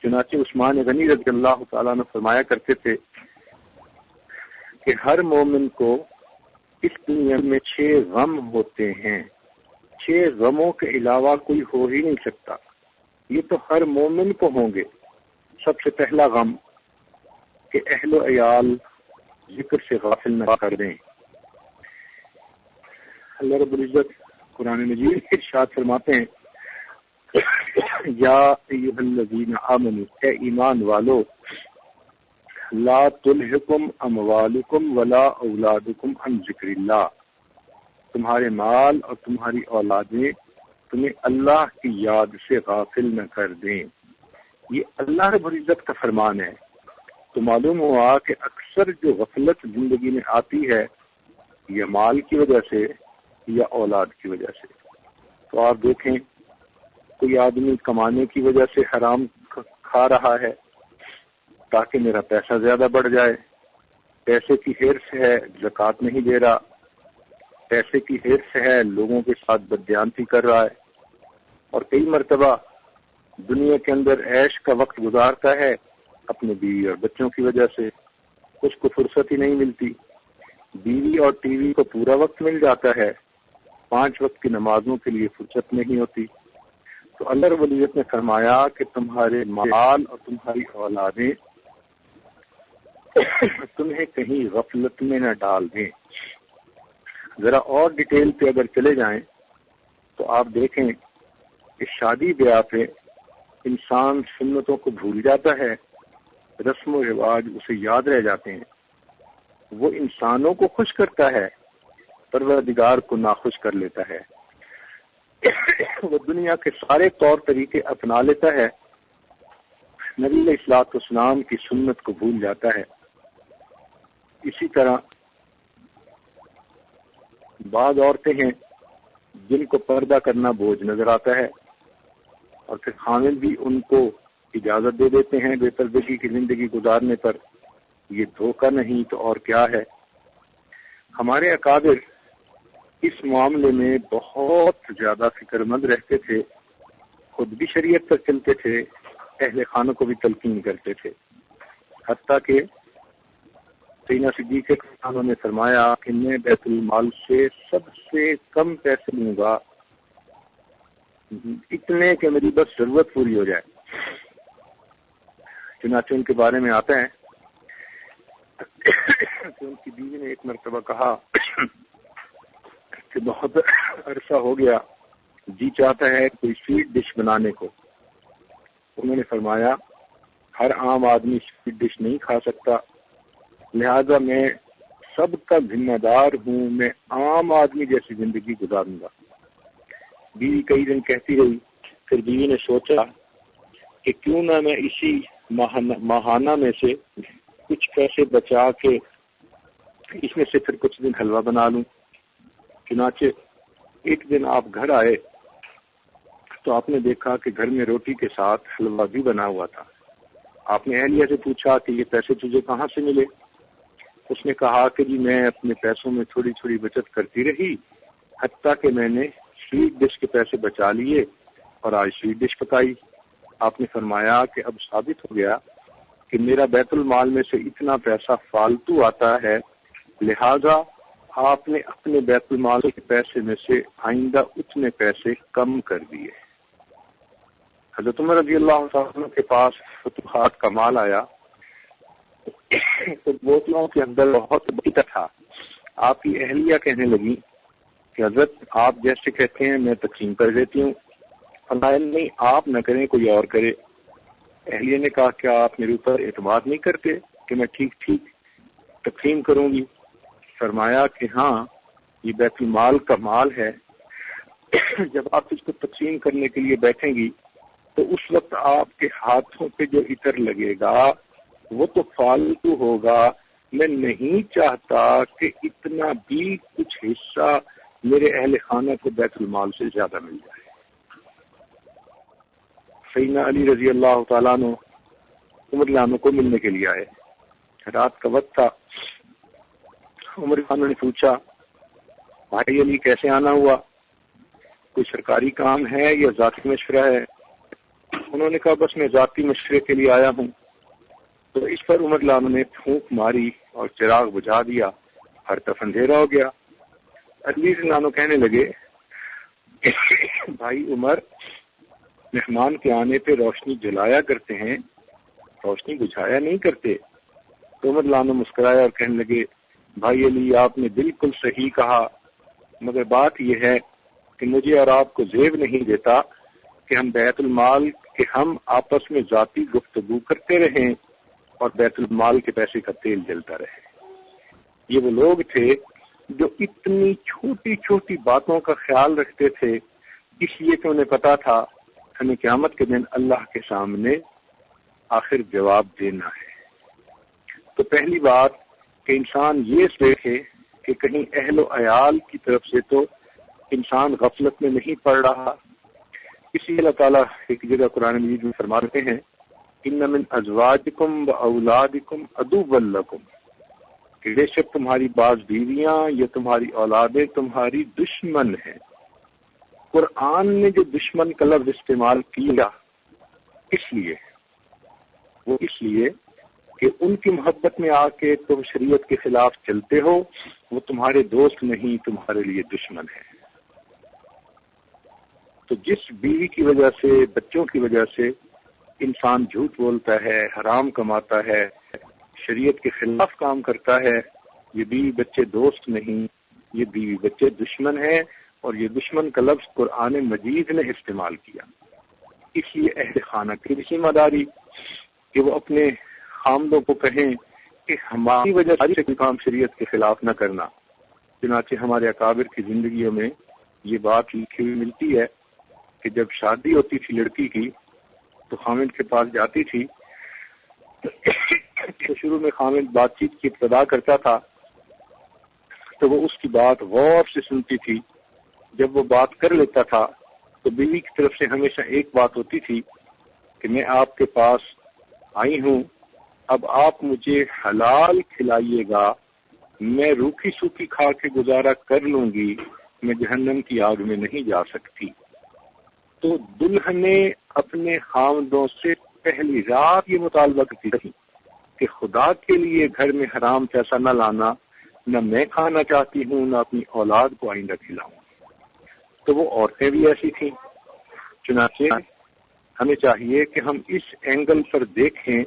چنانچہ عثمان غنی رضی اللہ تعالیٰ عنہ فرمایا کرتے تھے کہ ہر مومن کو اس دنیا میں 6 غم ہوتے ہیں، 6 غموں کے علاوہ کوئی ہو ہی نہیں سکتا، یہ تو ہر مومن کو ہوں گے۔ سب سے پہلا غم کہ اہل و عیال ذکر سے غافل نہ کر دیں۔ اللہ رب العزت قرآن مجید میں ارشاد فرماتے ہیں یا ایھا الذین آمنوا، اے ایمان والو، لا تلہکم اموالکم ولا اولادکم عن ذکر اللہ، تمہارے مال اور تمہاری اولادیں تمہیں اللہ کی یاد سے غافل نہ کر دیں۔ یہ اللہ رب العزت کا فرمان ہے۔ تو معلوم ہوا کہ اکثر جو غفلت زندگی میں آتی ہے یا مال کی وجہ سے یا اولاد کی وجہ سے، تو آپ دیکھیں کوئی آدمی کمانے کی وجہ سے حرام کھا رہا ہے تاکہ میرا پیسہ زیادہ بڑھ جائے، پیسے کی حرص ہے زکوٰۃ نہیں دے رہا، پیسے کی حرص ہے لوگوں کے ساتھ بددیانتی کر رہا ہے، اور کئی مرتبہ دنیا کے اندر عیش کا وقت گزارتا ہے اپنے بیوی اور بچوں کی وجہ سے، اس کو فرصت ہی نہیں ملتی۔ بیوی اور ٹی وی کو پورا وقت مل جاتا ہے، 5 وقت کی نمازوں کے لیے فرصت نہیں ہوتی۔ تو اللہ رب العزت نے فرمایا کہ تمہارے مال اور تمہاری اولادیں تمہیں کہیں غفلت میں نہ ڈال دیں۔ ذرا اور ڈیٹیل پہ اگر چلے جائیں تو آپ دیکھیں کہ شادی بیاہ پہ انسان سنتوں کو بھول جاتا ہے، رسم و رواج اسے یاد رہ جاتے ہیں، وہ انسانوں کو خوش کرتا ہے، پروردگار کو ناخوش کر لیتا ہے، وہ دنیا کے سارے طور طریقے اپنا لیتا ہے، نبی علیہ الصلوۃ والسلام کی سنت کو بھول جاتا ہے۔ اسی طرح بعض عورتیں ہیں جن کو پردہ کرنا بوجھ نظر آتا ہے، اور پھر خاوند بھی ان کو اجازت دے دیتے ہیں بے پردگی کی زندگی گزارنے پر۔ یہ دھوکہ نہیں تو اور کیا ہے۔ ہمارے اکابر اس معاملے میں بہت زیادہ فکر مند رہتے تھے، خود بھی شریعت پر چلتے تھے، اہل خانوں کو بھی تلقین کرتے تھے، حتیٰ کہ سیدنا صدیق اکبر نے فرمایا کہ میں بیت المال سے سب سے کم پیسے لوں گا، اتنے کہ میری بس ضرورت پوری ہو جائے۔ چنانچہ ان کے بارے میں آتا ہے کہ ان کی بیوی نے ایک مرتبہ کہا کہ بہت عرصہ ہو گیا، جی چاہتا ہے کوئی سویٹ ڈش بنانے کو۔ انہوں نے فرمایا ہر عام آدمی سویٹ ڈش نہیں کھا سکتا، لہذا میں سب کا ذمہ دار ہوں، میں عام آدمی جیسی زندگی گزاروں گا۔ بیوی کئی دن کہتی رہی، پھر بیوی نے سوچا کہ کیوں نہ میں اسی ماہانہ میں سے کچھ پیسے بچا کے اس میں سے پھر کچھ دن حلوہ بنا لوں۔ چنانچہ ایک دن آپ گھر آئے تو آپ نے دیکھا کہ گھر میں روٹی کے ساتھ حلوہ بھی بنا ہوا تھا۔ آپ نے اہلیہ سے پوچھا کہ یہ پیسے تجھے کہاں سے ملے؟ اس نے کہا کہ جی میں اپنے پیسوں میں تھوڑی تھوڑی بچت کرتی رہی، حتیٰ کہ میں نے سویٹ ڈش کے پیسے بچا لیے اور آج سویٹ ڈش پکائی۔ آپ نے فرمایا کہ اب ثابت ہو گیا کہ میرا بیت المال میں سے اتنا پیسہ فالتو آتا ہے، لہذا آپ نے اپنے بیت المال کے پیسے میں سے آئندہ اتنے پیسے کم کر دیے۔ حضرت عمر رضی اللہ عنہ کے پاس فتوحات کا مال آیا تو بوتلوں کے اندر بہت بڑا تھا۔ آپ کی اہلیہ کہنے لگی کہ حضرت آپ جیسے کہتے ہیں میں تقسیم کر دیتی ہوں، فرمایا نہیں آپ نہ کریں کوئی اور کرے۔ اہلیہ نے کہا کیا آپ میرے اوپر اعتماد نہیں کرتے کہ میں ٹھیک تقسیم کروں گی؟ فرمایا کہ ہاں یہ بیت المال کا مال ہے، جب آپ اس کو تقسیم کرنے کے لیے بیٹھیں گی تو اس وقت آپ کے ہاتھوں پہ جو عطر لگے گا وہ تو فالتو ہوگا، میں نہیں چاہتا کہ اتنا بھی کچھ حصہ میرے اہل خانہ کو بیت المال سے زیادہ مل جائے۔ سیدنا علی رضی اللہ تعالیٰ عنہ عمر عنہ کو ملنے کے لیے آئے، رات کا وقت تھا۔ عمر خان نے پوچھا بھائی علی کیسے آنا ہوا، کوئی سرکاری کام ہے یا ذاتی مشورہ ہے؟ انہوں نے کہا بس میں ذاتی مشورے کے لیے آیا ہوں. تو اس پر عمر لانو نے پھونک ماری اور چراغ بجھا دیا. ہر طرف اندھیرا ہو گیا. عزیز لانو کہنے لگے بھائی عمر، مہمان کے آنے پہ روشنی جلایا کرتے ہیں، روشنی بجھایا نہیں کرتے. تو عمر لانو مسکرایا اور کہنے لگے بھائی علی، آپ نے بالکل صحیح کہا، مگر بات یہ ہے کہ مجھے اور آپ کو زیب نہیں دیتا کہ ہم بیت المال کے ہم آپس میں ذاتی گفتگو کرتے رہیں اور بیت المال کے پیسے کا تیل جلتا رہے. یہ وہ لوگ تھے جو اتنی چھوٹی چھوٹی باتوں کا خیال رکھتے تھے، اس لیے کہ انہیں پتا تھا ہمیں قیامت کے دن اللہ کے سامنے آخر جواب دینا ہے. تو پہلی بات کہ انسان یہ دیکھے کہ کہیں اہل و عیال کی طرف سے تو انسان غفلت میں نہیں پڑ رہا. اسی اللہ تعالیٰ ایک جگہ قرآن مجید میں فرماتے ہیں ان من ازواجکم و اولادکم عدوا لکم، کہ بے شک تمہاری بعض بیویاں یا تمہاری اولادیں تمہاری دشمن ہیں. قرآن نے جو دشمن کا لفظ استعمال کیا اس لیے کہ ان کی محبت میں آ کے تم شریعت کے خلاف چلتے ہو، وہ تمہارے دوست نہیں، تمہارے لیے دشمن ہے. تو جس بیوی کی وجہ سے، بچوں کی وجہ سے انسان جھوٹ بولتا ہے، حرام کماتا ہے، شریعت کے خلاف کام کرتا ہے، یہ بیوی بچے دوست نہیں، یہ بیوی بچے دشمن ہے. اور یہ دشمن کا لفظ قرآن مجید نے استعمال کیا. اس لیے اہل خانہ کی ذمہ داری کہ وہ اپنے خامدوں کو کہیں کہ ہماری وجہ سے کام شریعت کے خلاف نہ کرنا. چنانچہ ہمارے اکابر کی زندگیوں میں یہ بات لکھی ہوئی ملتی ہے کہ جب شادی ہوتی تھی لڑکی کی تو خامد کے پاس جاتی تھی تو شروع میں خامد بات چیت کی ابتدا کرتا تھا تو وہ اس کی بات غور سے سنتی تھی. جب وہ بات کر لیتا تھا تو بیوی کی طرف سے ہمیشہ ایک بات ہوتی تھی کہ میں آپ کے پاس آئی ہوں، اب آپ مجھے حلال کھلائیے گا، میں روکھی سوکھی کھا کے گزارا کر لوں گی، میں جہنم کی آگ میں نہیں جا سکتی. تو دلہن نے اپنے خامدوں سے پہلی رات یہ مطالبہ کرتی تھی کہ خدا کے لیے گھر میں حرام پیسہ نہ لانا، نہ میں کھانا چاہتی ہوں نہ اپنی اولاد کو آئندہ کھلاؤں. تو وہ عورتیں بھی ایسی تھیں. چنانچہ ہمیں چاہیے کہ ہم اس اینگل پر دیکھیں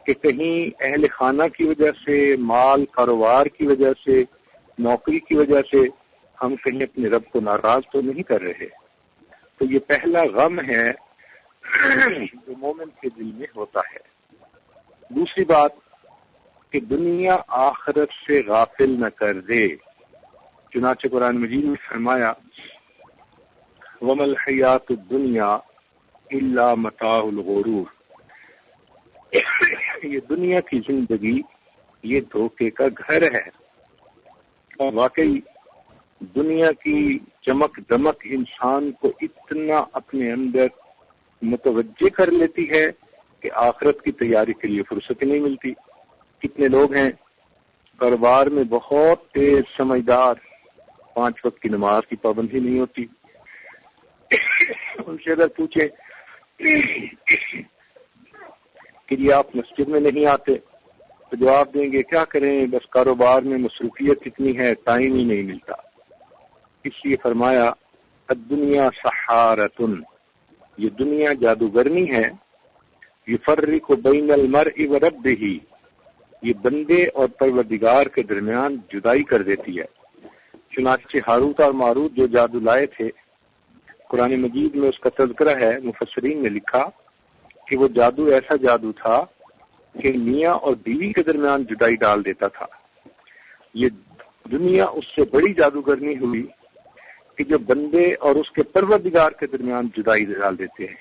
کہ کہیں اہل خانہ کی وجہ سے، مال کاروبار کی وجہ سے، نوکری کی وجہ سے ہم کہیں اپنے رب کو ناراض تو نہیں کر رہے. تو یہ پہلا غم ہے جو مومن کے دل میں ہوتا ہے. دوسری بات کہ دنیا آخرت سے غافل نہ کر دے. چنانچہ قرآن مجید میں فرمایا وَمَا الْحَيَاةُ الدُّنْيَا إِلَّا مَتَاعُ الْغُرُورِ، یہ دنیا کی زندگی یہ دھوکے کا گھر ہے. اور واقعی دنیا کی چمک دمک انسان کو اتنا اپنے اندر متوجہ کر لیتی ہے کہ آخرت کی تیاری کے لیے فرصت نہیں ملتی. کتنے لوگ ہیں کاروبار میں بہت تیز سمجھدار، 5 وقت کی نماز کی پابندی نہیں ہوتی. ان سے اگر پوچھیں کہ یہ آپ مسجد میں نہیں آتے تو جواب دیں گے کیا کریں، بس کاروبار میں مصروفیت اتنی ہے، ٹائم ہی نہیں ملتا. اس لیے فرمایا الدنیا سحارۃ، یہ دنیا جادوگرنی ہے. یفرق بین المرء وربہ، یہ بندے اور پروردگار کے درمیان جدائی کر دیتی ہے. چنانچہ ہاروت اور ماروت جو جادو لائے تھے، قرآن مجید میں اس کا تذکرہ ہے. مفسرین نے لکھا کہ وہ جادو ایسا جادو تھا کہ میاں اور بیوی کے درمیان جدائی ڈال دیتا تھا. یہ دنیا اس سے بڑی جادوگرنی ہوئی کہ جو بندے اور اس کے پروردگار کے درمیان جدائی ڈال دیتے ہیں.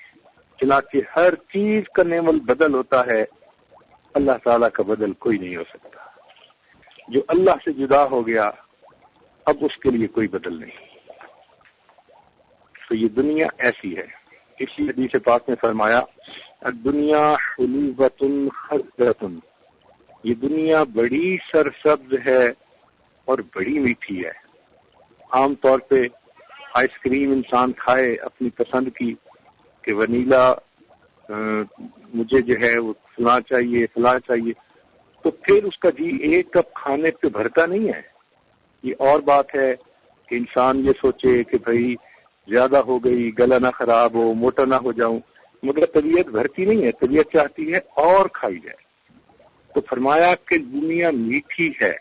چنانچہ ہر چیز کا نعم البدل ہوتا ہے، اللہ تعالیٰ کا بدل کوئی نہیں ہو سکتا. جو اللہ سے جدا ہو گیا اب اس کے لیے کوئی بدل نہیں. تو یہ دنیا ایسی ہے. اسی حدیث پاک میں فرمایا الدنیا حلیوۃ خضرۃ، یہ دنیا بڑی سرسبز ہے اور بڑی میٹھی ہے. عام طور پہ آئس کریم انسان کھائے اپنی پسند کی کہ ونیلا مجھے جو ہے وہ فلاں چاہیے، تو پھر اس کا جی ایک کپ کھانے پہ بھرتا نہیں ہے۔ یہ اور بات ہے کہ انسان یہ سوچے کہ بھائی زیادہ ہو گئی، گلا نہ خراب ہو، موٹا نہ ہو جاؤں، مگر طبیعت بھرتی نہیں ہے، طبیعت چاہتی ہے اور کھائی جائے۔ تو فرمایا کہ دنیا میٹھی ہے،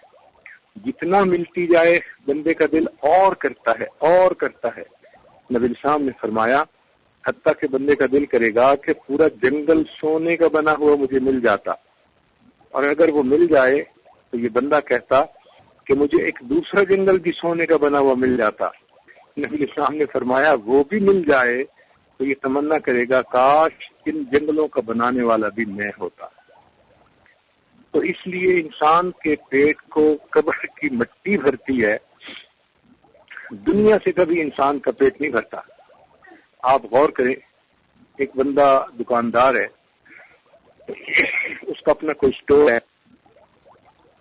جتنا ملتی جائے بندے کا دل اور کرتا ہے۔ نبی الاسلام نے فرمایا حتیٰ کہ بندے کا دل کرے گا کہ پورا جنگل سونے کا بنا ہوا مجھے مل جاتا، اور اگر وہ مل جائے تو یہ بندہ کہتا کہ مجھے ایک دوسرا جنگل بھی سونے کا بنا ہوا مل جاتا۔ نبی الاسلام نے فرمایا وہ بھی مل جائے تو یہ تمنا کرے گا کاش ان جنگلوں کا بنانے والا بھی میں ہوتا۔ تو اس لیے انسان کے پیٹ کو قبر کی مٹی بھرتی ہے، دنیا سے کبھی انسان کا پیٹ نہیں بھرتا۔ آپ غور کریں، ایک بندہ دکاندار ہے، اس کا اپنا کوئی اسٹور ہے،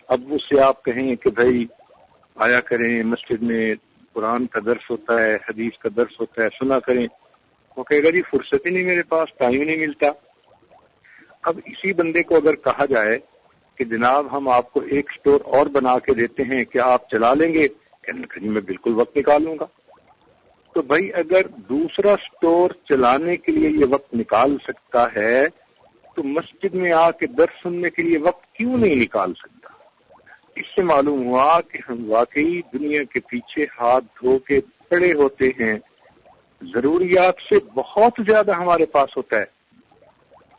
اب اس سے آپ کہیں کہ بھائی آیا کریں، مسجد میں قرآن کا درس ہوتا ہے، حدیث کا درس ہوتا ہے، سنا کریں، وہ کہے گا جی فرصت ہی نہیں میرے پاس، ٹائم نہیں ملتا۔ اب اسی بندے کو اگر کہا جائے کہ جناب ہم آپ کو ایک اسٹور اور بنا کے دیتے ہیں، کیا آپ چلا لیں گے؟ کہنے لگا جی میں بالکل وقت نکالوں گا۔ تو بھائی اگر دوسرا اسٹور چلانے کے لیے یہ وقت نکال سکتا ہے تو مسجد میں آ کے درس سننے کے لیے وقت کیوں نہیں نکال سکتا؟ اس سے معلوم ہوا کہ ہم واقعی دنیا کے پیچھے ہاتھ دھو کے پڑے ہوتے ہیں، ضروریات سے بہت زیادہ ہمارے پاس ہوتا ہے۔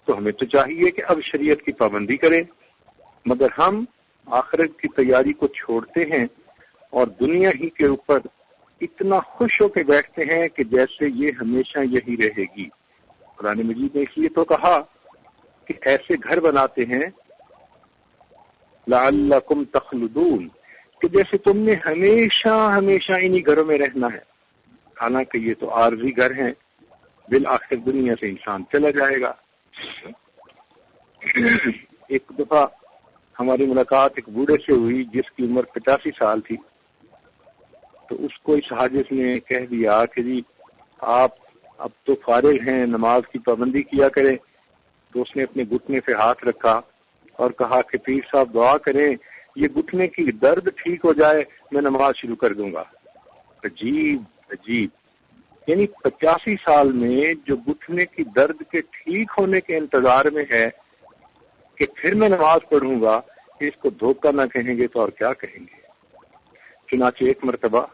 تو ہمیں تو چاہیے کہ اب شریعت کی پابندی کریں، مگر ہم آخرت کی تیاری کو چھوڑتے ہیں اور دنیا ہی کے اوپر اتنا خوش ہو کے بیٹھتے ہیں کہ جیسے یہ ہمیشہ یہی رہے گی۔ قرآن مجید نے اس لیے تو کہا کہ ایسے گھر بناتے ہیں لعلکم تخلدون، کہ جیسے تم نے ہمیشہ انہی گھروں میں رہنا ہے، حالانکہ یہ تو عارضی گھر ہیں، بالآخر دنیا سے انسان چلا جائے گا۔ ایک دفعہ ہماری ملاقات ایک بوڑھے سے ہوئی جس کی عمر 85 سال تھی، تو اس کو اس حاجت نے کہہ دیا کہ جی آپ اب تو فارغ ہیں، نماز کی پابندی کیا کریں۔ تو اس نے اپنے گھٹنے پہ ہاتھ رکھا اور کہا کہ پیر صاحب دعا کریں یہ گھٹنے کی درد ٹھیک ہو جائے، میں نماز شروع کر دوں گا۔ عجیب، یعنی 85 سال میں جو گھٹنے کی درد کے ٹھیک ہونے کے انتظار میں ہے کہ پھر میں نماز پڑھوں گا، اس کو دھوکہ نہ کہیں گے تو اور کیا کہیں گے۔ چنانچہ ایک مرتبہ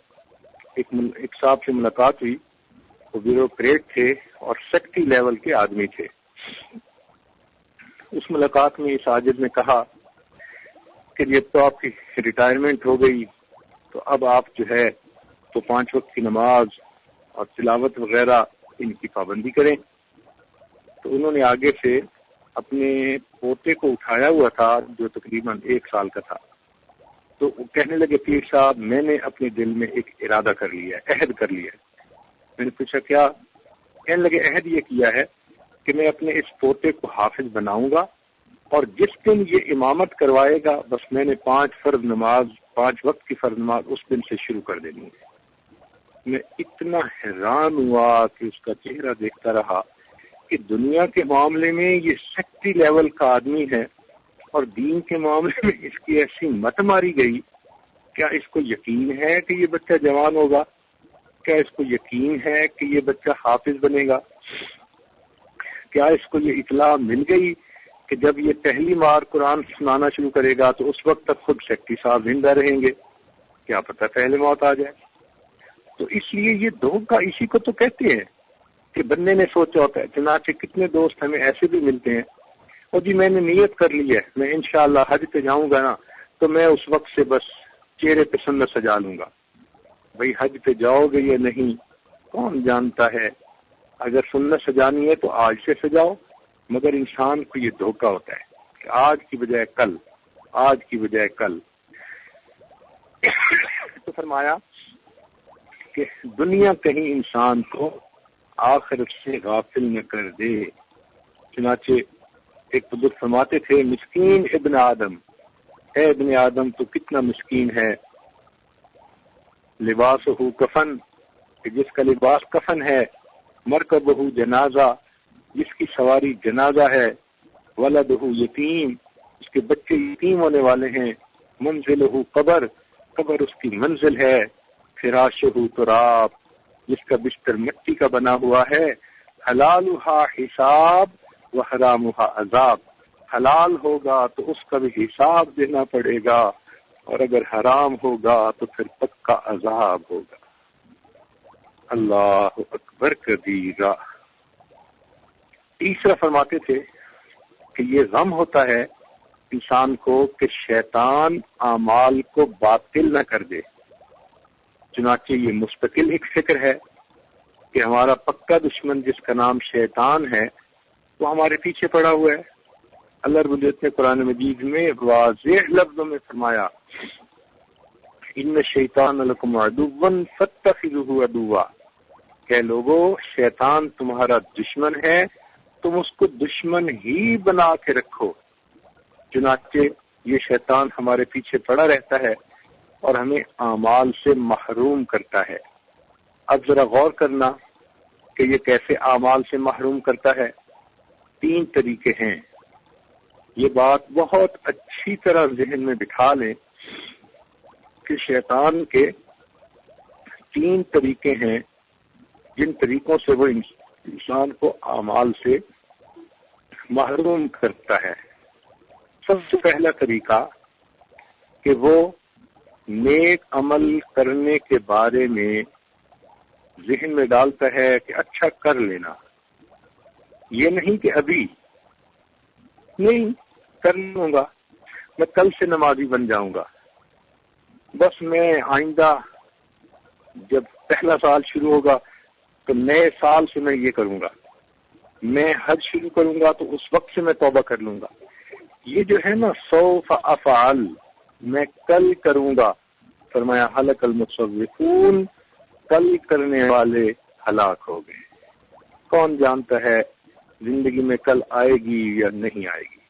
ایک صاحب سے ملاقات ہوئی، وہ بیوروکریٹ تھے اور سیکٹری لیول کے آدمی تھے۔ اس ملاقات میں اس حاجت نے کہا کہ جب تو آپ کی ریٹائرمنٹ ہو گئی تو اب آپ جو ہے تو 5 وقت کی نماز اور تلاوت وغیرہ ان کی پابندی کریں۔ تو انہوں نے آگے سے اپنے پوتے کو اٹھایا ہوا تھا جو تقریباً 1 سال کا تھا، تو وہ کہنے لگے پیر صاحب میں نے اپنے دل میں ایک ارادہ کر لیا ہے، عہد کر لیا ہے۔ میں نے پوچھا کیا؟ کہنے لگے عہد یہ کیا ہے کہ میں اپنے اس پوتے کو حافظ بناؤں گا، اور جس دن یہ امامت کروائے گا بس میں نے 5 وقت کی فرض نماز اس دن سے شروع کر دینی ہے۔ میں اتنا حیران ہوا کہ اس کا چہرہ دیکھتا رہا کہ دنیا کے معاملے میں یہ سیکٹری لیول کا آدمی ہے اور دین کے معاملے میں اس کی ایسی مت ماری گئی۔ کیا اس کو یقین ہے کہ یہ بچہ جوان ہوگا؟ کیا اس کو یقین ہے کہ یہ بچہ حافظ بنے گا؟ کیا اس کو یہ اطلاع مل گئی کہ جب یہ پہلی بار قرآن سنانا شروع کرے گا تو اس وقت تک خود سیکٹری صاحب زندہ رہیں گے؟ کیا پتہ پہلے موت آ جائے۔ تو اس لیے یہ دھوکہ اسی کو تو کہتے ہیں کہ بندے نے سوچا ہوتا ہے۔ چنانچہ کتنے دوست ہمیں ایسے بھی ملتے ہیں، اور جی میں نے نیت کر لی ہے میں انشاءاللہ حج پہ جاؤں گا نا تو میں اس وقت سے بس چہرے پہ سنت سجا لوں گا۔ بھئی حج پہ جاؤ گے یا نہیں کون جانتا ہے، اگر سنت سجانی ہے تو آج سے سجاؤ، مگر انسان کو یہ دھوکہ ہوتا ہے کہ آج کی بجائے کل۔ تو فرمایا کہ دنیا کہیں انسان کو آخرت سے غافل نہ کر دے۔ چنانچہ ایک بزرگ فرماتے تھے مسکین ابن آدم، اے ابن آدم تو کتنا مسکین ہے، لباسہ کفن، کہ جس کا لباس کفن ہے، مرکبہ جنازہ، جس کی سواری جنازہ ہے، ولدہ یتیم، اس کے بچے یتیم ہونے والے ہیں، منزلہ قبر، قبر اس کی منزل ہے، فراشہ تراب، جس کا بستر مٹی کا بنا ہوا ہے، حلالہا حساب و حرامہا عذاب، حلال ہوگا تو اس کا بھی حساب دینا پڑے گا، اور اگر حرام ہوگا تو پھر پکا عذاب ہوگا۔ اللہ اکبر کبیرہ۔ تیسرا فرماتے تھے کہ یہ غم ہوتا ہے انسان کو کہ شیطان اعمال کو باطل نہ کر دے، چنانچہ یہ مستقل ایک فکر ہے کہ ہمارا پکا دشمن جس کا نام شیطان ہے وہ ہمارے پیچھے پڑا ہوا ہے۔ اللہ رب العزت نے قرآن مجید میں واضح لفظوں میں فرمایا، ان الشیطان لکم عدو فاتخذوہ عدوا، کہ لوگو شیطان تمہارا دشمن ہے، تم اس کو دشمن ہی بنا کے رکھو۔ چنانچہ یہ شیطان ہمارے پیچھے پڑا رہتا ہے اور ہمیں اعمال سے محروم کرتا ہے۔ اب ذرا غور کرنا کہ یہ کیسے اعمال سے محروم کرتا ہے۔ 3 طریقے ہیں، یہ بات بہت اچھی طرح ذہن میں بٹھا لیں کہ شیطان کے 3 طریقے ہیں جن طریقوں سے وہ انسان کو اعمال سے محروم کرتا ہے۔ سب سے پہلا طریقہ کہ وہ نیک عمل کرنے کے بارے میں ذہن میں ڈالتا ہے کہ اچھا کر لینا، یہ نہیں کہ ابھی نہیں کر لوں گا، میں کل سے نمازی بن جاؤں گا، بس میں آئندہ جب پہلا سال شروع ہوگا تو نئے سال سے میں یہ کروں گا، میں حج شروع کروں گا تو اس وقت سے میں توبہ کر لوں گا۔ یہ جو ہے نا سوف افعل، میں کل کروں گا، فرمایا ہلک المتصوفون، کل کرنے والے ہلاک ہو گئے۔ کون جانتا ہے زندگی میں کل آئے گی یا نہیں آئے گی؟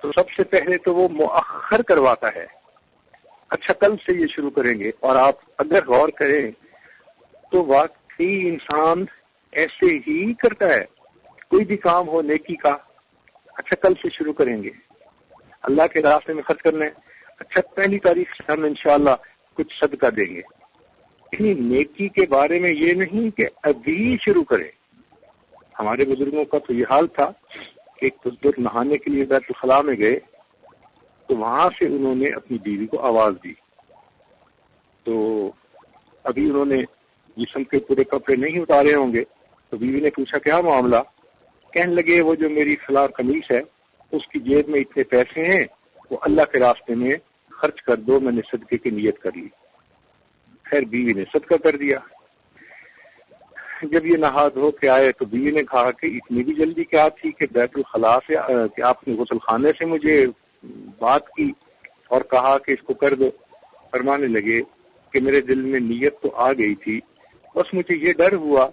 تو سب سے پہلے تو وہ مؤخر کرواتا ہے، اچھا کل سے یہ شروع کریں گے۔ اور آپ اگر غور کریں تو واقعی انسان ایسے ہی کرتا ہے، کوئی بھی کام ہو نیکی کا، اچھا کل سے شروع کریں گے، اللہ کے راستے میں خرچ کرنا ہے، اچھا پہلی تاریخ سے ہم انشاءاللہ کچھ صدقہ دیں گے۔ اتنی نیکی کے بارے میں یہ نہیں کہ ابھی شروع کریں۔ ہمارے بزرگوں کا تو یہ حال تھا کہ ایک بزرگ نہانے کے لیے بیت الخلاء میں گئے تو وہاں سے انہوں نے اپنی بیوی کو آواز دی، تو ابھی انہوں نے جسم کے پورے کپڑے نہیں اتارے ہوں گے، تو بیوی نے پوچھا کیا معاملہ؟ کہنے لگے وہ جو میری فلاں قمیص ہے اس کی جیب میں اتنے پیسے ہیں، وہ اللہ کے راستے میں خرچ کر دو، میں نے صدقے کی نیت کر لی۔ خیر بیوی نے صدقہ کر دیا۔ جب یہ نہا دھو کے آئے تو بیوی نے کہا کہ اتنی بھی جلدی کیا تھی کہ بیت الخلاء سے کہ آپ نے غسل خانے سے مجھے بات کی اور کہا کہ اس کو کر دو؟ فرمانے لگے کہ میرے دل میں نیت تو آ گئی تھی، بس مجھے یہ ڈر ہوا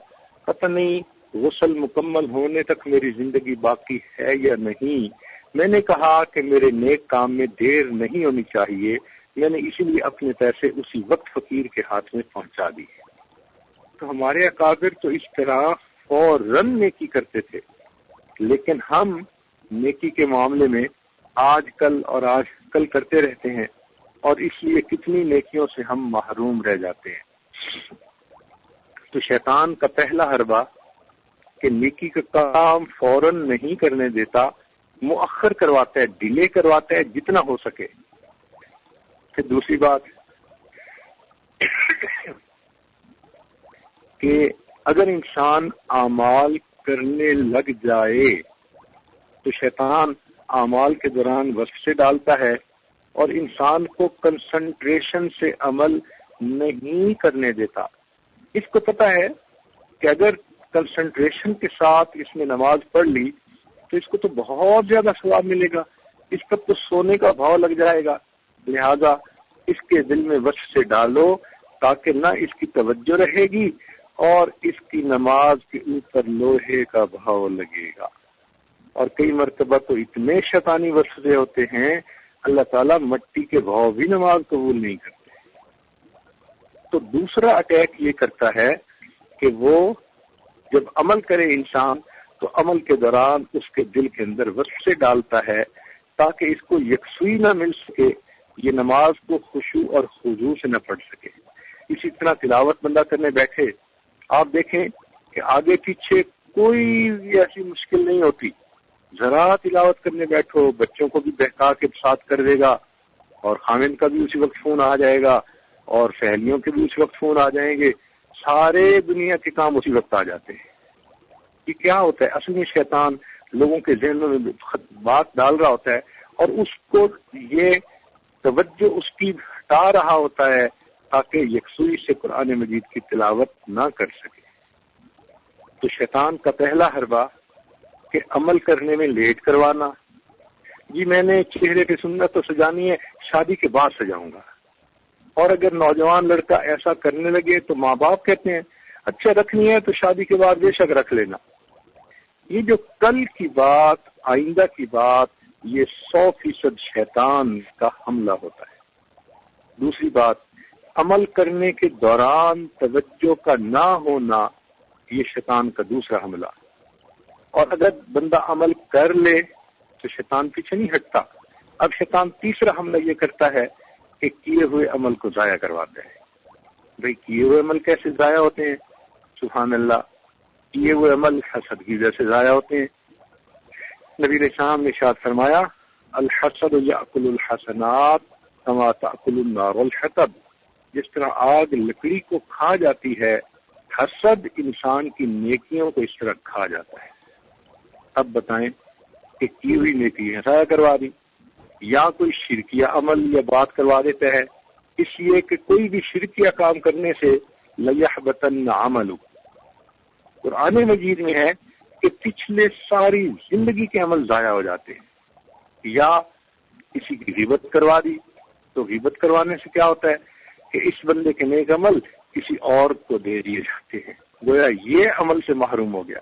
پتہ نہیں غسل مکمل ہونے تک میری زندگی باقی ہے یا نہیں، میں نے کہا کہ میرے نیک کام میں دیر نہیں ہونی چاہیے، میں نے اسی لیے اپنے پیسے اسی وقت فقیر کے ہاتھ میں پہنچا دیے۔ تو ہمارے اکابر تو اس طرح فوراً نیکی کرتے تھے، لیکن ہم نیکی کے معاملے میں آج کل کرتے رہتے ہیں، اور اس لیے کتنی نیکیوں سے ہم محروم رہ جاتے ہیں۔ تو شیطان کا پہلا حربہ کہ نیکی کا کام فوراً نہیں کرنے دیتا، مؤخر کرواتا ہے، ڈیلے کرواتا ہے جتنا ہو سکے۔ پھر دوسری بات کہ اگر انسان اعمال کرنے لگ جائے تو شیطان اعمال کے دوران وسوسے ڈالتا ہے اور انسان کو کنسنٹریشن سے عمل نہیں کرنے دیتا۔ اس کو پتہ ہے کہ اگر کنسنٹریشن کے ساتھ اس نے نماز پڑھ لی تو اس کو تو بہت زیادہ ثواب ملے گا، اس پر تو سونے کا بھاؤ لگ جائے گا، لہذا اس کے دل میں وسوسے ڈالو تاکہ نہ اس کی توجہ رہے گی اور اس کی نماز کے اوپر لوہے کا بھاؤ لگے گا۔ اور کئی مرتبہ تو اتنے شیطانی وسوسے ہوتے ہیں اللہ تعالیٰ مٹی کے بھاؤ بھی نماز قبول نہیں کرتے۔ تو دوسرا اٹیک یہ کرتا ہے کہ وہ جب عمل کرے انسان تو عمل کے دوران اس کے دل کے اندر وسوسے ڈالتا ہے تاکہ اس کو یکسوئی نہ مل سکے، یہ نماز کو خشوع اور خضوع سے نہ پڑھ سکے۔ اسی طرح تلاوت بندہ کرنے بیٹھے، آپ دیکھیں کہ آگے پیچھے کوئی بھی ایسی مشکل نہیں ہوتی، ذرا تلاوت کرنے بیٹھو بچوں کو بھی بہکا کے ساتھ کر دے گا، اور خامن کا بھی اسی وقت فون آ جائے گا، اور سہیلیوں کے بھی اسی وقت فون آ جائیں گے، سارے دنیا کے کام اسی وقت آ جاتے ہیں۔ یہ کیا ہوتا ہے؟ اصل میں شیطان لوگوں کے ذہنوں میں بات ڈال رہا ہوتا ہے اور اس کو یہ توجہ اس کی ہٹا رہا ہوتا ہے تاکہ یکسوئی سے قرآن مجید کی تلاوت نہ کر سکے۔ تو شیطان کا پہلا حربہ کہ عمل کرنے میں لیٹ کروانا، جی میں نے چہرے پہ سنت تو سجانی ہے، شادی کے بعد سجاؤں گا۔ اور اگر نوجوان لڑکا ایسا کرنے لگے تو ماں باپ کہتے ہیں اچھا رکھنی ہے تو شادی کے بعد بے شک رکھ لینا۔ یہ جو کل کی بات، آئندہ کی بات، یہ 100% شیطان کا حملہ ہوتا ہے۔ دوسری بات، عمل کرنے کے دوران توجہ کا نہ ہونا، یہ شیطان کا دوسرا حملہ۔ اور اگر بندہ عمل کر لے تو شیطان پیچھے نہیں ہٹتا۔ اب شیطان تیسرا حملہ یہ کرتا ہے کہ کیے ہوئے عمل کو ضائع کرواتا ہے۔ بھئی کیے ہوئے عمل کیسے ضائع ہوتے ہیں؟ سبحان اللہ، کیے ہوئے عمل حسد کی وجہ سے ضائع ہوتے ہیں۔ نبی علیہ السلام نے ارشاد فرمایا الحسد یاکل الحسنات کما تاکل النار الحطب، جس طرح آگ لکڑی کو کھا جاتی ہے، حسد انسان کی نیکیوں کو اس طرح کھا جاتا ہے۔ اب بتائیں کہ کی ہوئی نیکی ضائع کروا دی، یا کوئی شرکیہ عمل یا بات کروا دیتا ہے، اس لیے کہ کوئی بھی شرکیہ کام کرنے سے لیحبطن عمل، قرآن مجید میں ہے کہ پچھلے ساری زندگی کے عمل ضائع ہو جاتے ہیں۔ یا کسی کی غیبت کروا دی تو غیبت کروانے سے کیا ہوتا ہے کہ اس بندے کے نیک عمل کسی اور کو دے دیے جاتے ہیں، گویا یہ عمل سے محروم ہو گیا۔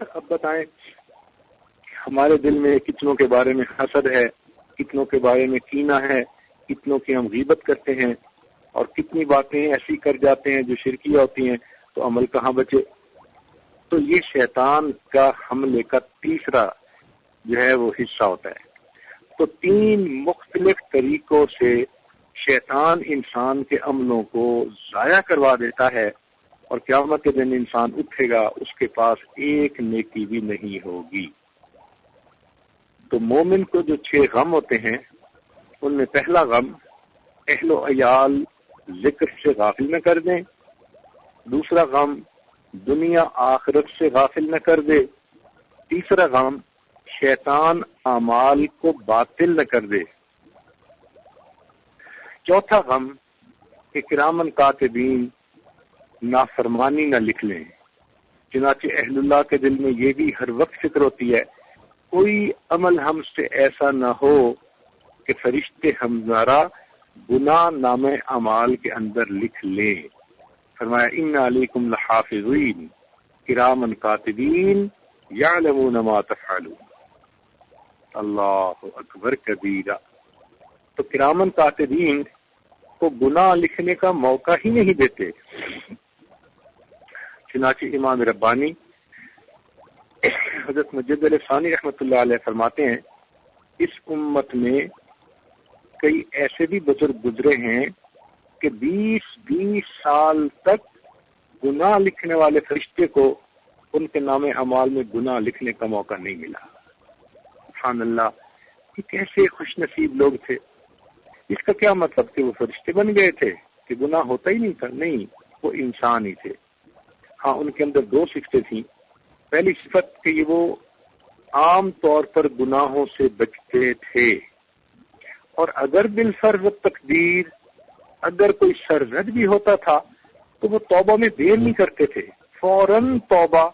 اب بتائیں ہمارے دل میں کتنوں کے بارے میں حسد ہے، کتنوں کے بارے میں کینہ ہے، کتنوں کی ہم غیبت کرتے ہیں، اور کتنی باتیں ایسی کر جاتے ہیں جو شرکیہ ہوتی ہیں، تو عمل کہاں بچے؟ تو یہ شیطان کا حملے کا تیسرا جو ہے وہ حصہ ہوتا ہے۔ تو 3 مختلف طریقوں سے شیطان انسان کے عملوں کو ضائع کروا دیتا ہے، اور قیامت کے دن انسان اٹھے گا اس کے پاس ایک نیکی بھی نہیں ہوگی۔ تو مومن کو جو 6 غم ہوتے ہیں ان میں پہلا غم اہل و عیال ذکر سے غافل نہ کر دیں، دوسرا غم دنیا آخرت سے غافل نہ کر دے، تیسرا غم شیطان اعمال کو باطل نہ کر دے، چوتھا غم کہ کرامن کاتبین نافرمانی نہ لکھ لیں۔ چنانچہ اہل اللہ کے دل میں یہ بھی ہر وقت فکر ہوتی ہے کوئی عمل ہم سے ایسا نہ ہو کہ فرشتے ہمارا گناہ نامہ اعمال کے اندر لکھ لیں۔ فرمایا ان علیکم لحافظین کرامن کاتبین یعلمون ما تفعلون۔ اللہ اکبر کبیرہ۔ تو کرامن کاتبین کو گناہ لکھنے کا موقع ہی نہیں دیتے۔ چنانچہ امام ربانی حضرت مجد علیہ ثانی رحمۃ اللہ علیہ فرماتے ہیں اس امت میں کئی ایسے بھی بزرگ گزرے ہیں کہ 20 سال تک گناہ لکھنے والے فرشتے کو ان کے نام اعمال میں گناہ لکھنے کا موقع نہیں ملا۔ سبحان اللہ، یہ کیسے خوش نصیب لوگ تھے۔ اس کا کیا مطلب کہ وہ فرشتے بن گئے تھے کہ گناہ ہوتا ہی نہیں تھا؟ نہیں، وہ انسان ہی تھے۔ ہاں، ان کے اندر 2 صفتیں تھیں۔ پہلی صفت کہ یہ وہ عام طور پر گناہوں سے بچتے تھے، اور اگر بالفرض تقدیر اگر کوئی سرزد بھی ہوتا تھا تو وہ توبہ میں دیر نہیں کرتے تھے، فوراً توبہ،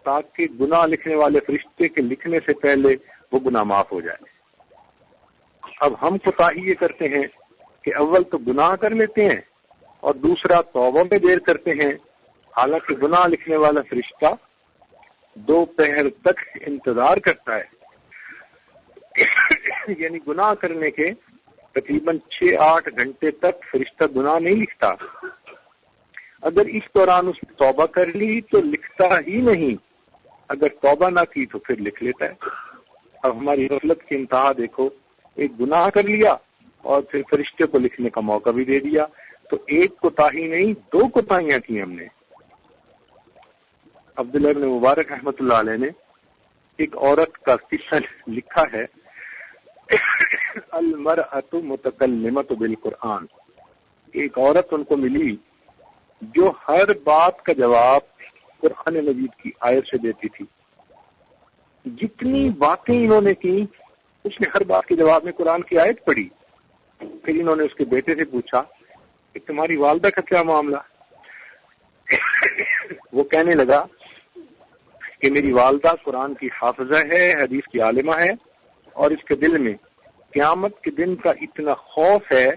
تاکہ گناہ لکھنے والے فرشتے کے لکھنے سے پہلے وہ گناہ معاف ہو جائے۔ اب ہم کوتاہی یہ کرتے ہیں کہ اول تو گناہ کر لیتے ہیں اور دوسرا توبہ میں دیر کرتے ہیں، حالانکہ گناہ لکھنے والا فرشتہ 2 پہر تک انتظار کرتا ہے، یعنی گناہ کرنے کے تقریباً 6-8 گھنٹے تک فرشتہ گناہ نہیں لکھتا۔ اگر اس دوران اس نے توبہ کر لی تو لکھتا ہی نہیں، اگر توبہ نہ کی تو پھر لکھ لیتا ہے۔ اب ہماری غفلت کی انتہا دیکھو، ایک گناہ کر لیا اور پھر فرشتے کو لکھنے کا موقع بھی دے دیا، تو ایک کوتاہی نہیں 2 کوتاہیاں کی ہم نے۔ عبداللہ ابن مبارک رحمۃ اللہ علیہ نے ایک عورت کا قصہ لکھا ہے، المرأۃ متکلمۃ بالقرآن، ایک عورت ان کو ملی جو ہر بات کا جواب قرآن مجید کی آیت سے دیتی تھی۔ جتنی باتیں انہوں نے کی اس نے ہر بات کے جواب میں قرآن کی آیت پڑھی۔ پھر انہوں نے اس کے بیٹے سے پوچھا کہ تمہاری والدہ کا کیا معاملہ؟ وہ کہنے لگا کہ میری والدہ قرآن کی حافظہ ہے، حدیث کی عالمہ ہے، اور اس کے دل میں قیامت کے دن کا اتنا خوف ہے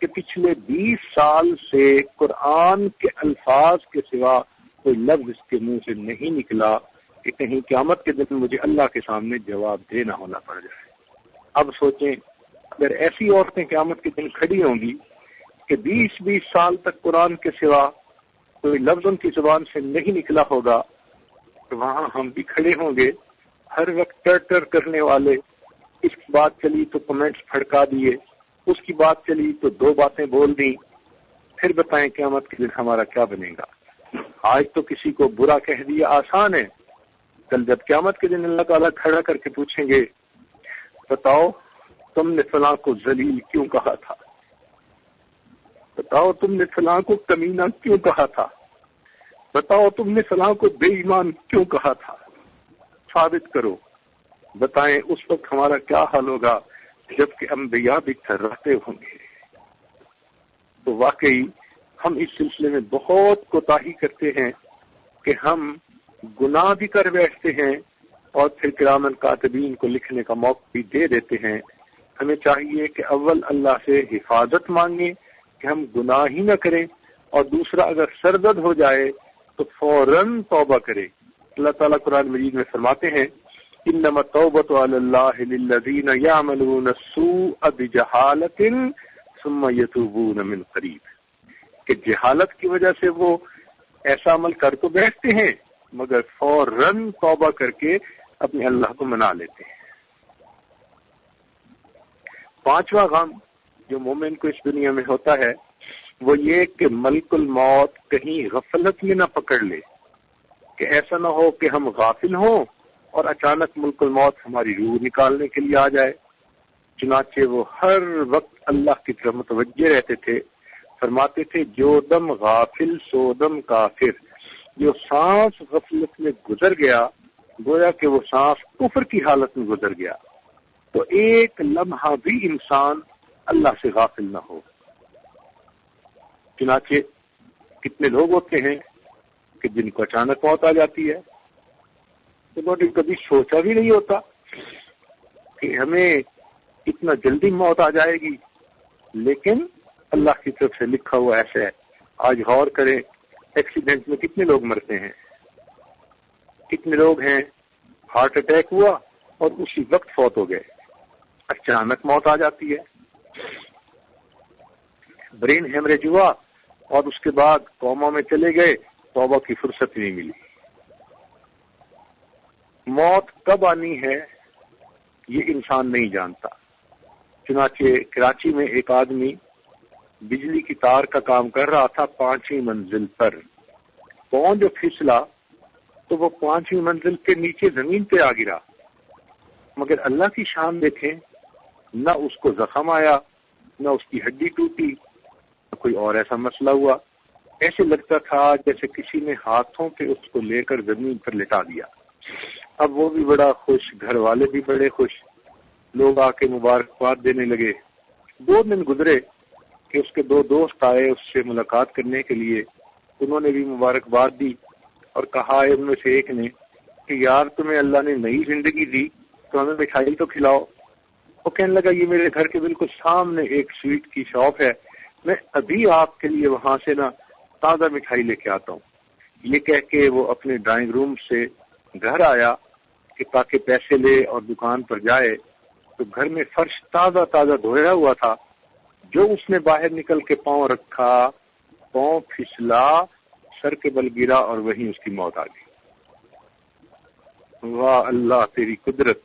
کہ پچھلے 20 سال سے قرآن کے الفاظ کے سوا کوئی لفظ اس کے منہ سے نہیں نکلا کہ کہیں قیامت کے دن مجھے اللہ کے سامنے جواب دینا ہونا پڑ جائے۔ اب سوچیں، اگر ایسی عورتیں قیامت کے دن کھڑی ہوں گی کہ 20 سال تک قرآن کے سوا کوئی لفظ ان کی زبان سے نہیں نکلا ہوگا، تو وہاں ہم بھی کھڑے ہوں گے، ہر وقت ٹر کرنے والے۔ اس کی بات چلی تو کمنٹس پھڑکا دیے، اس کی بات چلی تو 2 باتیں بول دیں، پھر بتائیں قیامت کے دن ہمارا کیا بنے گا؟ آج تو کسی کو برا کہہ دیا آسان ہے، کل جب قیامت کے دن اللہ تعالیٰ کھڑا کر کے پوچھیں گے بتاؤ تم نے فلاں کو ذلیل کیوں کہا تھا، بتاؤ تم نے فلاں کو کمینہ کیوں کہا تھا، بتاؤ تم نے فلاں کو بے ایمان کیوں کہا تھا، ثابت کرو، بتائیں اس وقت ہمارا کیا حال ہوگا جبکہ انبیاء بھی تھراتے ہوں گے۔ تو واقعی ہم اس سلسلے میں بہت کوتاہی کرتے ہیں کہ ہم گناہ بھی کر بیٹھتے ہیں اور پھر کرامن کاتبین کو لکھنے کا موقع بھی دے دیتے ہیں۔ ہمیں چاہیے کہ اول اللہ سے حفاظت مانگیں کہ ہم گناہ ہی نہ کریں، اور دوسرا اگر سرزد ہو جائے تو فوراً توبہ کرے۔ اللہ تعالیٰ قرآن مجید میں فرماتے ہیں انما التوبۃ علی اللہ للذین یعملون السوء بجہالۃ ثم یتوبون من قریب، کہ جہالت کی وجہ سے وہ ایسا عمل کر تو بیٹھتے ہیں مگر فوراً توبہ کر کے اپنے اللہ کو منا لیتے ہیں۔ 5واں غم جو مومن کو اس دنیا میں ہوتا ہے وہ یہ کہ ملک الموت کہیں غفلت میں نہ پکڑ لے، کہ ایسا نہ ہو کہ ہم غافل ہوں اور اچانک ملک الموت ہماری روح نکالنے کے لیے آ جائے۔ چنانچہ وہ ہر وقت اللہ کی طرف متوجہ رہتے تھے، فرماتے تھے جو دم غافل سو دم کافر، جو سانس غفلت میں گزر گیا گویا کہ وہ سانس کفر کی حالت میں گزر گیا۔ تو ایک لمحہ بھی انسان اللہ سے غافل نہ ہو۔ چنانچہ کتنے لوگ ہوتے ہیں کہ جن کو اچانک موت آ جاتی ہے، انہوں نے کبھی سوچا بھی نہیں ہوتا کہ ہمیں اتنا جلدی موت آ جائے گی، لیکن اللہ کی طرف سے لکھا ہوا ایسا ہے۔ آج غور کریں، ایکسیڈنٹ میں کتنے لوگ مرتے ہیں، کتنے لوگ ہیں ہارٹ اٹیک ہوا اور اسی وقت فوت ہو گئے، اچانک موت آ جاتی ہے۔ برین ہیمریج ہوا اور اس کے بعد کوما میں چلے گئے، توبہ کی فرصت نہیں ملی۔ موت کب آنی ہے یہ انسان نہیں جانتا۔ چنانچہ کراچی میں ایک آدمی بجلی کی تار کا کام کر رہا تھا 5ویں منزل پر، پاؤں جو پھسلا تو وہ 5ویں منزل کے نیچے زمین پہ آ گرا، مگر اللہ کی شان دیکھیں، نہ اس کو زخم آیا، نہ اس کی ہڈی ٹوٹی، نہ کوئی اور ایسا مسئلہ ہوا۔ ایسے لگتا تھا جیسے کسی نے ہاتھوں پہ اس کو لے کر زمین پر لٹا دیا۔ اب وہ بھی بڑا خوش، گھر والے بھی بڑے خوش، لوگ آ کے مبارکباد دینے لگے۔ 2 دن گزرے کہ اس کے 2 دوست آئے اس سے ملاقات کرنے کے لیے، انہوں نے بھی مبارکباد دی اور کہا ان میں سے ایک نے کہ یار تمہیں اللہ نے نئی زندگی دی تو ہمیں مٹھائی تو کھلاؤ۔ وہ کہنے لگا یہ میرے گھر کے بالکل سامنے ایک سویٹ کی شاپ ہے، میں ابھی آپ کے لیے وہاں سے نا تازہ مٹھائی لے کے آتا ہوں۔ یہ کہہ کے وہ اپنے ڈرائنگ روم سے گھر آیا کہ تاکہ پیسے لے اور دکان پر جائے، تو گھر میں فرش تازہ تازہ دھویا ہوا تھا۔ جو اس نے باہر نکل کے پاؤں رکھا، پاؤں پھسلا سر کے بل گرا اور وہیں اس کی موت آ گئی۔ واہ اللہ تیری قدرت،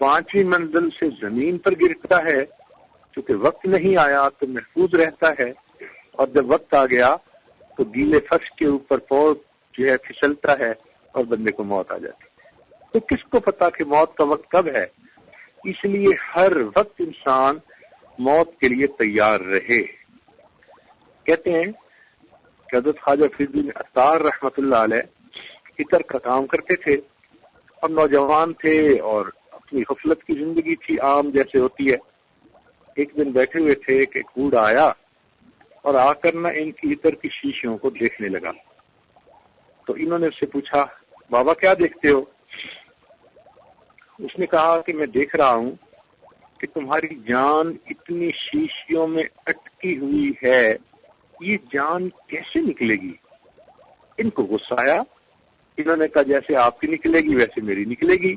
5ویں منزل سے زمین پر گرتا ہے، چونکہ وقت نہیں آیا تو محفوظ رہتا ہے، اور جب وقت آ گیا تو گیلے فرش کے اوپر پاؤں جو ہے پھسلتا ہے اور بندے کو موت آ جاتی۔ تو کس کو پتا کہ موت کا وقت کب ہے؟ اس لیے ہر وقت انسان موت کے لیے تیار رہے۔ کہتے ہیں کہ حضرت خواجہ فرید الدین عطار رحمۃ اللہ علیہ عطر کا کام کرتے تھے اور نوجوان تھے اور اپنی غفلت کی زندگی تھی عام جیسے ہوتی ہے۔ ایک دن بیٹھے ہوئے تھے کہ ایک بوڑھا آیا اور آ کر نہ ان کی عطر کی شیشیوں کو دیکھنے لگا۔ تو انہوں نے اس سے پوچھا بابا کیا دیکھتے ہو؟ اس نے کہا کہ میں دیکھ رہا ہوں کہ تمہاری جان اتنی شیشیوں میں اٹکی ہوئی ہے، یہ جان کیسے نکلے گی؟ ان کو غصہ آیا، انہوں نے کہا جیسے آپ کی نکلے گی ویسے میری نکلے گی۔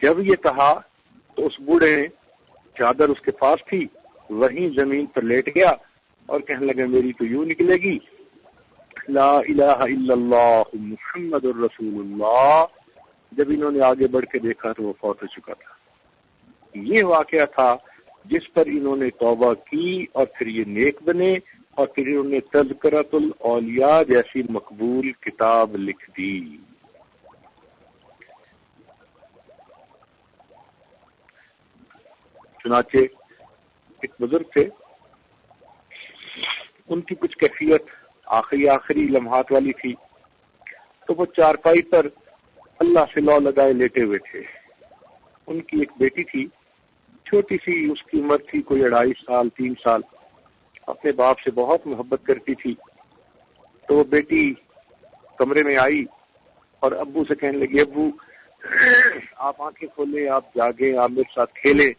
جب یہ کہا تو اس بوڑھے نے چادر اس کے پاس تھی وہیں زمین پر لیٹ گیا اور کہنے لگا میری تو یوں نکلے گی، لا الہ الا اللہ محمد الرسول اللہ۔ جب انہوں نے آگے بڑھ کے دیکھا تو وہ فوت ہو چکا تھا۔ یہ واقعہ تھا جس پر انہوں نے توبہ کی اور پھر یہ نیک بنے اور پھر انہوں نے تذکرۃ الاولیاء جیسی مقبول کتاب لکھ دی۔ چنانچہ ایک بزرگ تھے، ان کی کچھ کیفیت آخری لمحات والی تھی، تو وہ چارپائی پر اللہ سے لو لگائے لیٹے ہوئے تھے۔ ان کی ایک بیٹی تھی، چھوٹی سی، اس کی عمر تھی کوئی 2.5 سال 3 سال، اپنے باپ سے بہت محبت کرتی تھی۔ تو وہ بیٹی کمرے میں آئی اور ابو سے کہنے لگی ابو آپ آنکھیں کھولیں، آپ جاگیں، آپ میرے ساتھ کھیلیں،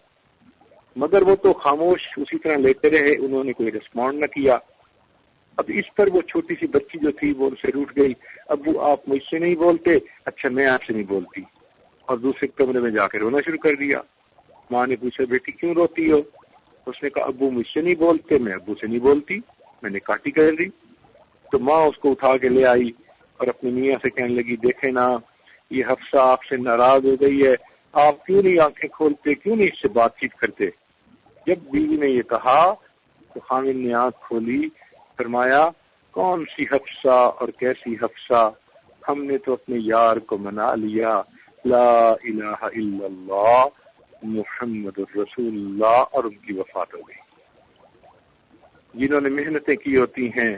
مگر وہ تو خاموش اسی طرح لیتے رہے، انہوں نے کوئی ریسپونڈ نہ کیا۔ اب اس پر وہ چھوٹی سی بچی جو تھی وہ ان سے روٹھ گئی، ابو آپ مجھ سے نہیں بولتے، اچھا میں آپ سے نہیں بولتی، اور دوسرے کمرے میں جا کے رونا شروع کر دیا۔ ماں نے پوچھا بیٹی کیوں روتی ہو؟ اس نے کہا ابو مجھ سے نہیں بولتے، میں ابو سے نہیں بولتی، میں نے کاٹی کر دی۔ تو ماں اس کو اٹھا کے لے آئی اور اپنی میاں سے کہنے لگی دیکھیں نا یہ حفصہ آپ سے ناراض ہو گئی ہے، آپ کیوں نہیں آنکھیں کھولتے، کیوں نہیں اس سے بات چیت کرتے؟ جب بیوی نے یہ کہا تو خامد نے آنکھ کھولی، فرمایا کون سی حفصہ اور کیسی حفصہ، ہم نے تو اپنے یار کو منا لیا، لا الہ الا اللہ محمد الرسول اللہ، اور ان کی وفات ہو گئی۔ جنہوں نے محنتیں کی ہوتی ہیں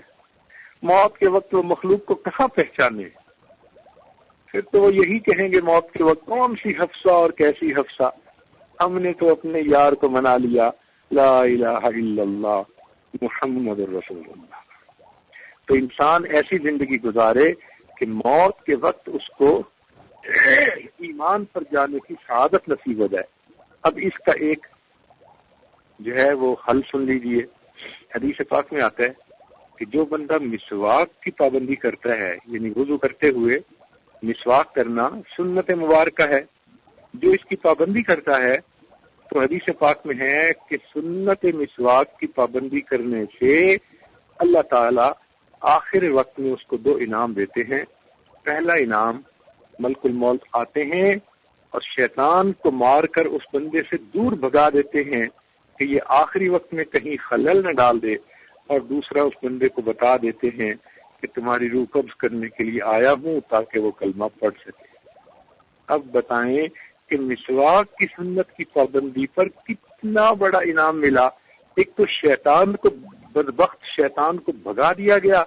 موت کے وقت وہ مخلوق کو کہاں پہچانے؟ پھر تو وہ یہی کہیں گے موت کے وقت کون سی حفصہ اور کیسی حفصہ، ہم نے تو اپنے یار کو منا لیا، لا الہ الا اللہ محمد الرسول اللہ۔ تو انسان ایسی زندگی گزارے کہ موت کے وقت اس کو ایمان پر جانے کی سعادت نصیب ہو جائے۔ اب اس کا ایک جو ہے وہ حل سن لیجئے۔ حدیث پاک میں آتا ہے کہ جو بندہ مسواک کی پابندی کرتا ہے، یعنی وضو کرتے ہوئے مسواک کرنا سنت مبارکہ ہے، جو اس کی پابندی کرتا ہے تو حدیث پاک میں ہے کہ سنت مسواک کی پابندی کرنے سے اللہ تعالی آخر وقت میں اس کو 2 انعام دیتے ہیں۔ پہلا انعام ملک الموت آتے ہیں اور شیطان کو مار کر اس بندے سے دور بھگا دیتے ہیں کہ یہ آخری وقت میں کہیں خلل نہ ڈال دے، اور دوسرا اس بندے کو بتا دیتے ہیں کہ تمہاری روح قبض کرنے کے لیے آیا ہوں تاکہ وہ کلمہ پڑھ سکے۔ اب بتائیں کہ مسواک کی سنت کی پابندی پر کتنا بڑا انعام ملا۔ ایک تو شیطان کو بدبخت شیطان کو بھگا دیا گیا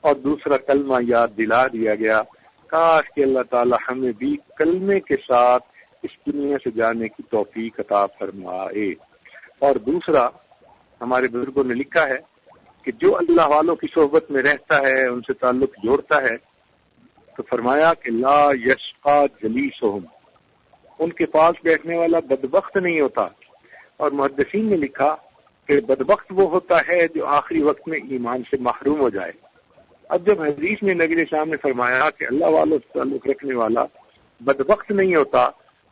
اور دوسرا کلمہ یاد دلا دیا گیا۔ کاش کہ اللہ تعالی ہمیں بھی کلمے کے ساتھ اس دنیا سے جانے کی توفیق عطا فرمائے۔ اور دوسرا ہمارے بزرگوں نے لکھا ہے کہ جو اللہ والوں کی صحبت میں رہتا ہے، ان سے تعلق جوڑتا ہے، تو فرمایا کہ لا یشقى جلیسہم، ان کے پاس بیٹھنے والا بدبخت نہیں ہوتا۔ اور محدثین نے لکھا کہ بدبخت وہ ہوتا ہے جو آخری وقت میں ایمان سے محروم ہو جائے۔ اب جب حدیث میں نبی علیہ السلام نے فرمایا کہ اللہ والوں سے تعلق رکھنے والا بدبخت نہیں ہوتا،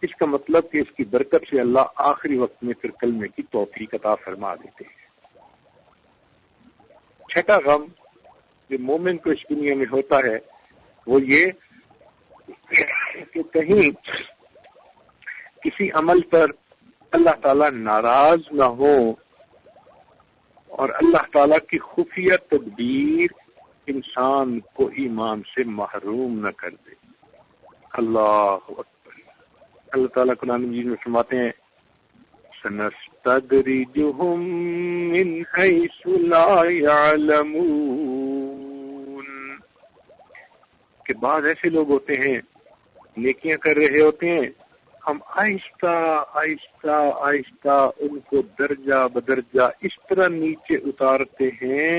اس کا مطلب کہ اس کی برکت سے اللہ آخری وقت میں پھر کلمے کی توفیق عطا فرما دیتے ہیں۔ چھٹا غم جو مومن کو اس دنیا میں ہوتا ہے وہ یہ کہ کہیں کسی عمل پر اللہ تعالیٰ ناراض نہ ہو اور اللہ تعالیٰ کی خفیہ تدبیر انسان کو ایمان سے محروم نہ کر دے. اللہ اکبر. اللہ تعالیٰ قرآن مجید میں فرماتے ہیں سنستدرجهم من حيث لا يعلمون کہ بعض ایسے لوگ ہوتے ہیں نیکیاں کر رہے ہوتے ہیں، ہم آہستہ آہستہ آہستہ ان کو درجہ بدرجہ اس طرح نیچے اتارتے ہیں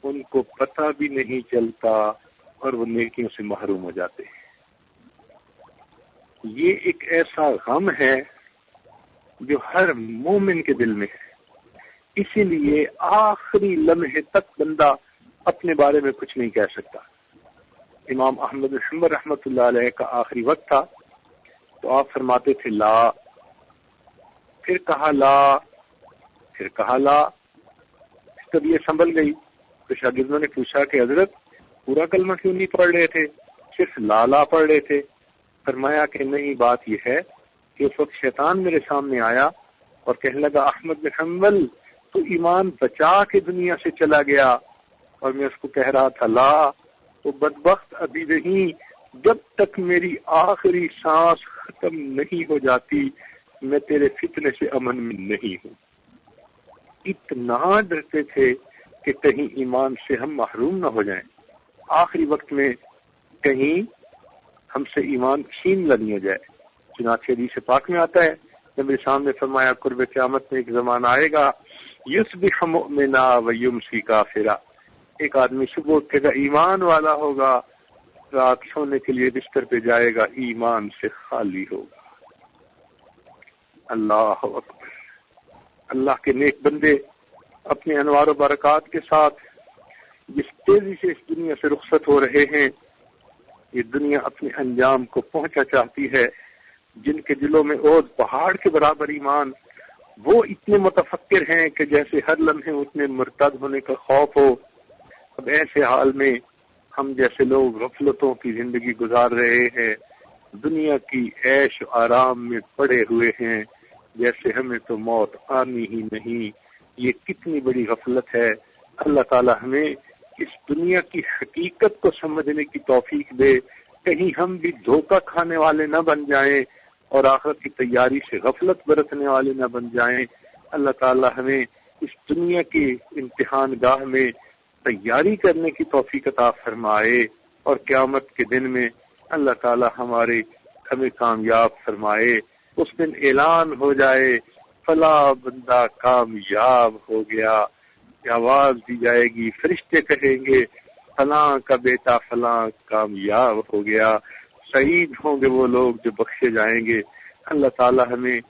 ان کو پتہ بھی نہیں چلتا اور وہ نیکیوں سے محروم ہو جاتے ہیں. یہ ایک ایسا غم ہے جو ہر مومن کے دل میں ہے. اسی لیے آخری لمحے تک بندہ اپنے بارے میں کچھ نہیں کہہ سکتا. امام احمد بن حنبل رحمۃ اللہ علیہ کا آخری وقت تھا تو آپ فرماتے تھے لا، پھر کہا لا، پھر کہا لا. تب یہ سنبھل گئی تو شاگردوں نے پوچھا کہ حضرت پورا کلمہ کیوں نہیں پڑھ رہے تھے، صرف لا لا پڑھ رہے تھے؟ فرمایا کہ نہیں، بات یہ ہے کہ اس وقت شیطان میرے سامنے آیا اور کہنے لگا احمد بن حنبل تو ایمان بچا کے دنیا سے چلا گیا، اور میں اس کو کہہ رہا تھا لا، تو بدبخت ابھی نہیں، جب تک میری آخری سانس ختم نہیں ہو جاتی میں تیرے فتنے سے امن میں نہیں ہوں. اتنا ڈرتے تھے کہ کہیں ایمان سے ہم محروم نہ ہو جائیں، آخری وقت میں کہیں ہم سے ایمان چھین نہ لیا جائے. چنانچہ حدیث پاک میں آتا ہے جب میرے سامنے فرمایا قرب قیامت میں ایک زمانہ آئے گا یصبح مؤمنا ویمسی کافرا، ایک آدمی صبح اٹھے گا ایمان والا ہوگا، رات سونے کے لیے بستر پہ جائے گا ایمان سے خالی ہوگا. اللہ اکبر. اللہ کے نیک بندے اپنے انوار و برکات کے ساتھ جس تیزی سے اس دنیا سے رخصت ہو رہے ہیں، یہ دنیا اپنے انجام کو پہنچا چاہتی ہے. جن کے دلوں میں اوز پہاڑ کے برابر ایمان، وہ اتنے متفکر ہیں کہ جیسے ہر لمحے اتنے مرتد ہونے کا خوف ہو. اب ایسے حال میں ہم جیسے لوگ غفلتوں کی زندگی گزار رہے ہیں، دنیا کی عیش و آرام میں پڑے ہوئے ہیں جیسے ہمیں تو موت آنی ہی نہیں. یہ کتنی بڑی غفلت ہے. اللہ تعالی ہمیں اس دنیا کی حقیقت کو سمجھنے کی توفیق دے، کہیں ہم بھی دھوکہ کھانے والے نہ بن جائیں اور آخرت کی تیاری سے غفلت برتنے والے نہ بن جائیں. اللہ تعالی ہمیں اس دنیا کی امتحان گاہ میں تیاری کرنے کی توفیق عطا فرمائے اور قیامت کے دن میں اللہ تعالی ہمیں کامیاب فرمائے. اس دن اعلان ہو جائے فلاں بندہ کامیاب ہو گیا، آواز دی جائے گی، فرشتے کہیں گے فلاں کا بیٹا فلاں کامیاب ہو گیا. سعید ہوں گے وہ لوگ جو بخشے جائیں گے. اللہ تعالی ہمیں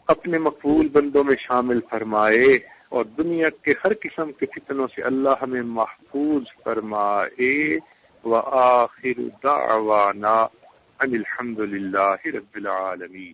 اپنے مقبول بندوں میں شامل فرمائے اور دنیا کے ہر قسم کے فتنوں سے اللہ ہمیں محفوظ فرمائے. وآخر دعوانا ان الحمد للہ رب العالمین.